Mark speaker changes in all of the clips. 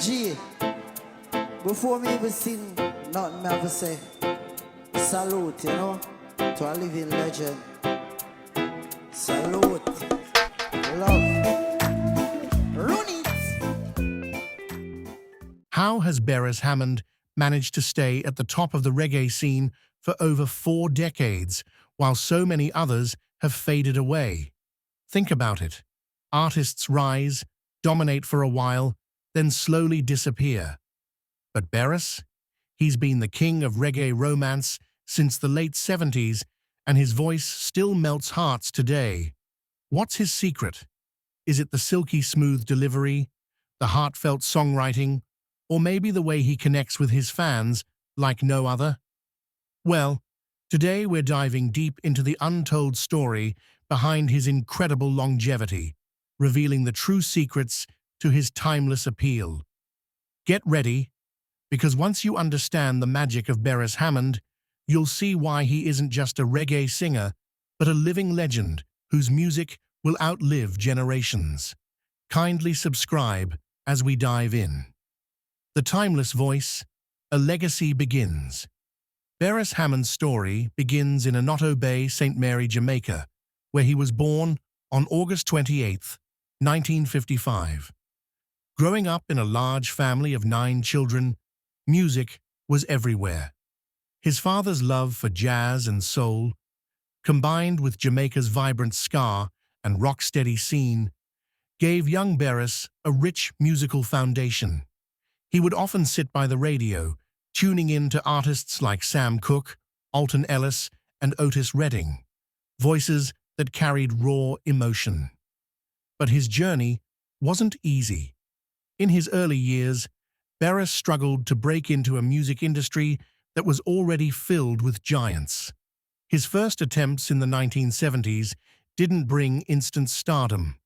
Speaker 1: G, before me even sing nothing, me have to say salute, you know, to a living legend. Salute, love, run it.
Speaker 2: How has Beres Hammond managed to stay at the top of the reggae scene for over 4 decades, while so many others have faded away? Think about it. Artists rise, dominate for a while, then slowly disappear. But Beres? He's been the king of reggae romance since the late 70s, and his voice still melts hearts today. What's his secret? Is it the silky smooth delivery, the heartfelt songwriting, or maybe the way he connects with his fans like no other? Well, today we're diving deep into the untold story behind his incredible longevity, revealing the true secrets to his timeless appeal. Get ready, because once you understand the magic of Beres Hammond, you'll see why he isn't just a reggae singer, but a living legend whose music will outlive generations. Kindly subscribe as we dive in. The timeless voice, a legacy begins. Beres Hammond's story begins in Anoto Bay, St. Mary, Jamaica, where he was born on August 28, 1955. Growing up in a large family of 9 children, music was everywhere. His father's love for jazz and soul, combined with Jamaica's vibrant ska and rock-steady scene, gave young Beres a rich musical foundation. He would often sit by the radio, tuning in to artists like Sam Cooke, Alton Ellis, and Otis Redding, voices that carried raw emotion. But his journey wasn't easy. In his early years, Beres struggled to break into a music industry that was already filled with giants. His first attempts in the 1970s didn't bring instant stardom.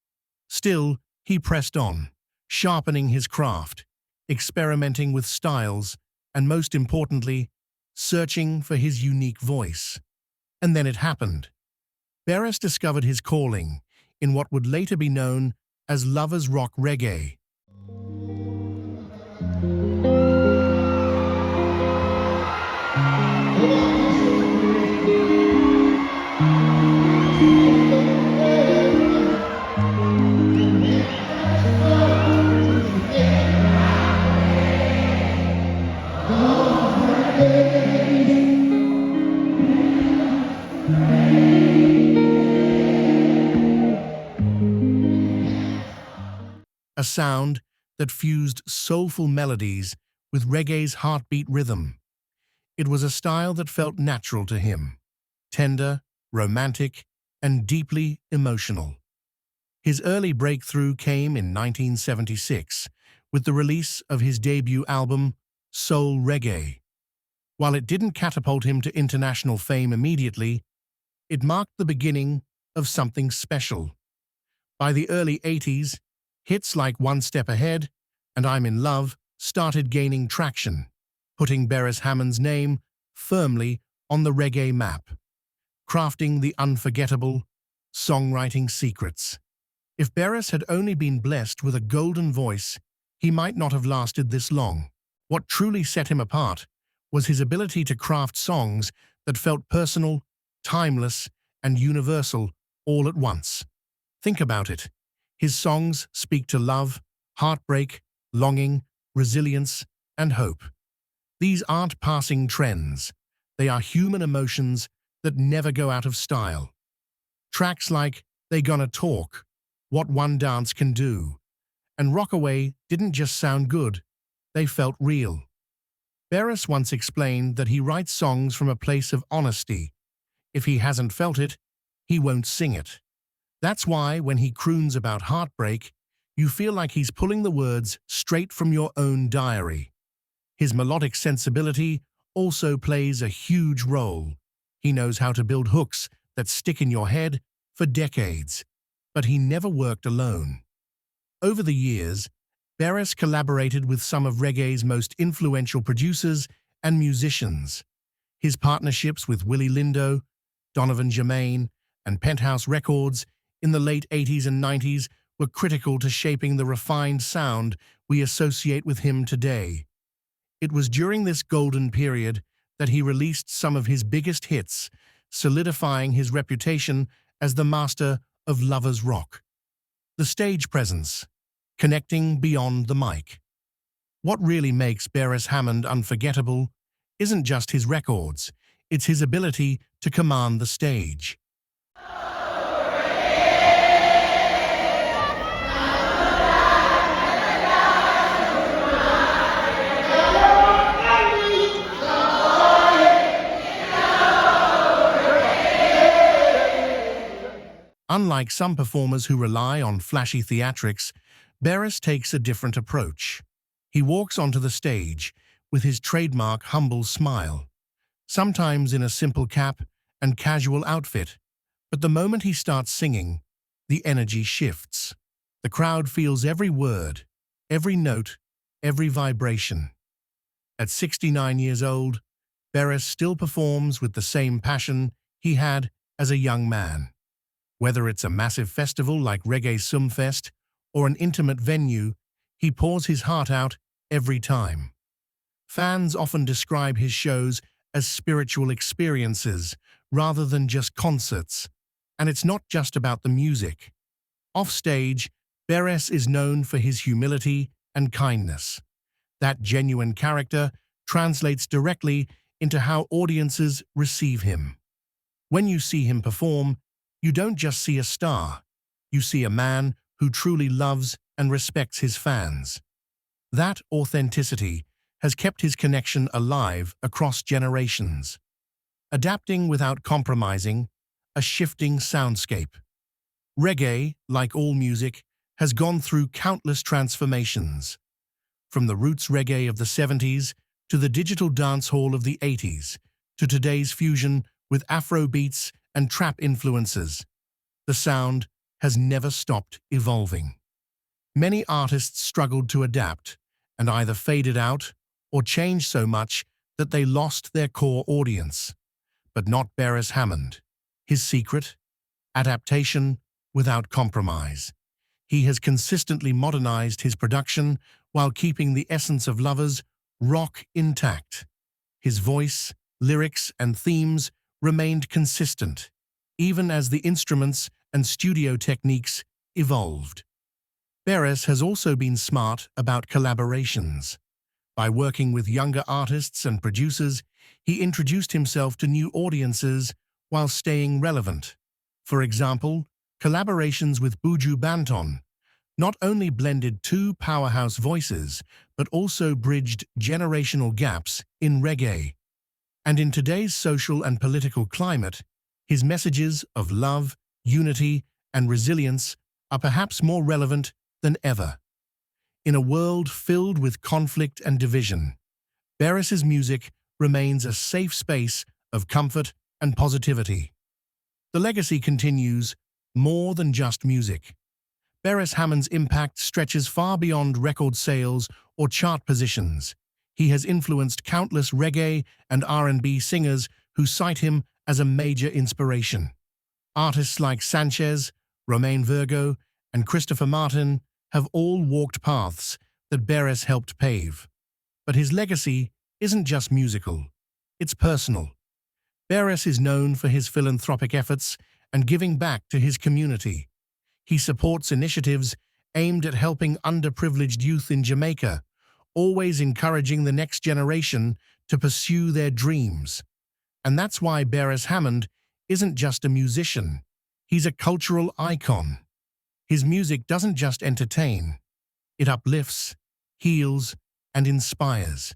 Speaker 2: Still, he pressed on, sharpening his craft, experimenting with styles, and most importantly, searching for his unique voice. And then it happened. Beres discovered his calling in what would later be known as lovers rock reggae. A sound that fused soulful melodies with reggae's heartbeat rhythm. It was a style that felt natural to him, tender, romantic, and deeply emotional. His early breakthrough came in 1976 with the release of his debut album, Soul Reggae. While it didn't catapult him to international fame immediately, it marked the beginning of something special. By the early 80s, hits like One Step Ahead and I'm in Love started gaining traction, putting Beres Hammond's name firmly on the reggae map, crafting the unforgettable songwriting secrets. If Beres had only been blessed with a golden voice, he might not have lasted this long. What truly set him apart was his ability to craft songs that felt personal, timeless, and universal all at once. Think about it. His songs speak to love, heartbreak, longing, resilience, and hope. These aren't passing trends. They are human emotions that never go out of style. Tracks like They Gonna Talk, What One Dance Can Do, and Rockaway didn't just sound good, they felt real. Beres once explained that he writes songs from a place of honesty. If he hasn't felt it, he won't sing it. That's why when he croons about heartbreak, you feel like he's pulling the words straight from your own diary. His melodic sensibility also plays a huge role. He knows how to build hooks that stick in your head for decades, but he never worked alone. Over the years, Beres collaborated with some of reggae's most influential producers and musicians. His partnerships with Willie Lindo, Donovan Germain, and Penthouse Records in the late 80s and 90s were critical to shaping the refined sound we associate with him today. It was during this golden period that he released some of his biggest hits, solidifying his reputation as the master of lovers rock. The stage presence, connecting beyond the mic. What really makes Beres Hammond unforgettable isn't just his records, it's his ability to command the stage. Unlike some performers who rely on flashy theatrics, Beres takes a different approach. He walks onto the stage with his trademark humble smile, sometimes in a simple cap and casual outfit, but the moment he starts singing, the energy shifts. The crowd feels every word, every note, every vibration. At 69 years old, Beres still performs with the same passion he had as a young man. Whether it's a massive festival like Reggae Sumfest or an intimate venue, he pours his heart out every time. Fans often describe his shows as spiritual experiences rather than just concerts, and it's not just about the music. Offstage, Beres is known for his humility and kindness. That genuine character translates directly into how audiences receive him. When you see him perform, you don't just see a star, you see a man who truly loves and respects his fans. That authenticity has kept his connection alive across generations, adapting without compromising, a shifting soundscape. Reggae, like all music, has gone through countless transformations, from the roots reggae of the 70s to the digital dancehall of the 80s, to today's fusion with Afro beats and trap influences. The sound has never stopped evolving. Many artists struggled to adapt and either faded out or changed so much that they lost their core audience. But not Beres Hammond. His secret? Adaptation without compromise. He has consistently modernized his production while keeping the essence of lovers rock intact. His voice, lyrics, and themes remained consistent, even as the instruments and studio techniques evolved. Beres has also been smart about collaborations. By working with younger artists and producers, he introduced himself to new audiences while staying relevant. For example, collaborations with Buju Banton not only blended two powerhouse voices, but also bridged generational gaps in reggae. And in today's social and political climate, his messages of love, unity, and resilience are perhaps more relevant than ever. In a world filled with conflict and division, Beres's music remains a safe space of comfort and positivity. The legacy continues more than just music. Beres Hammond's impact stretches far beyond record sales or chart positions. He has influenced countless reggae and R&B singers who cite him as a major inspiration. Artists like Sanchez, Romain Virgo, and Christopher Martin have all walked paths that Beres helped pave. But his legacy isn't just musical, it's personal. Beres is known for his philanthropic efforts and giving back to his community. He supports initiatives aimed at helping underprivileged youth in Jamaica, always encouraging the next generation to pursue their dreams. And that's why Beres Hammond isn't just a musician, he's a cultural icon. His music doesn't just entertain, it uplifts, heals, and inspires.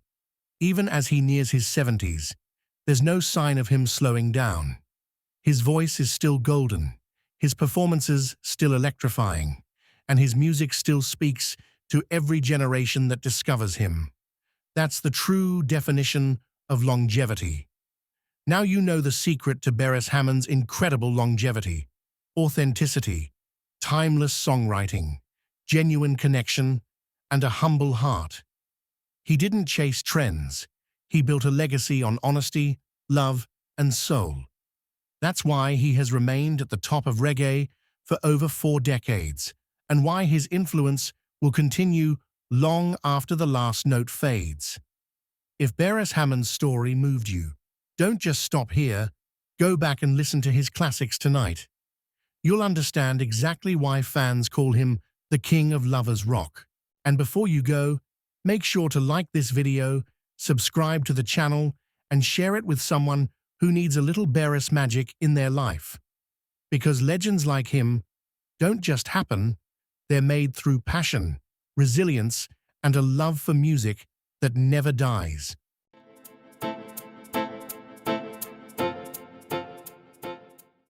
Speaker 2: Even as he nears his 70s, there's no sign of him slowing down. His voice is still golden, his performances still electrifying, and his music still speaks to every generation that discovers him. That's the true definition of longevity. Now you know the secret to Beres Hammond's incredible longevity: authenticity, timeless songwriting, genuine connection, and a humble heart. He didn't chase trends. He built a legacy on honesty, love, and soul. That's why he has remained at the top of reggae for over 4 decades, and why his influence will continue long after the last note fades. If Beres Hammond's story moved you, don't just stop here, go back and listen to his classics tonight. You'll understand exactly why fans call him the King of Lovers Rock. And before you go, make sure to like this video, subscribe to the channel, and share it with someone who needs a little Beres magic in their life. Because legends like him don't just happen, they're made through passion, resilience, and a love for music that never dies.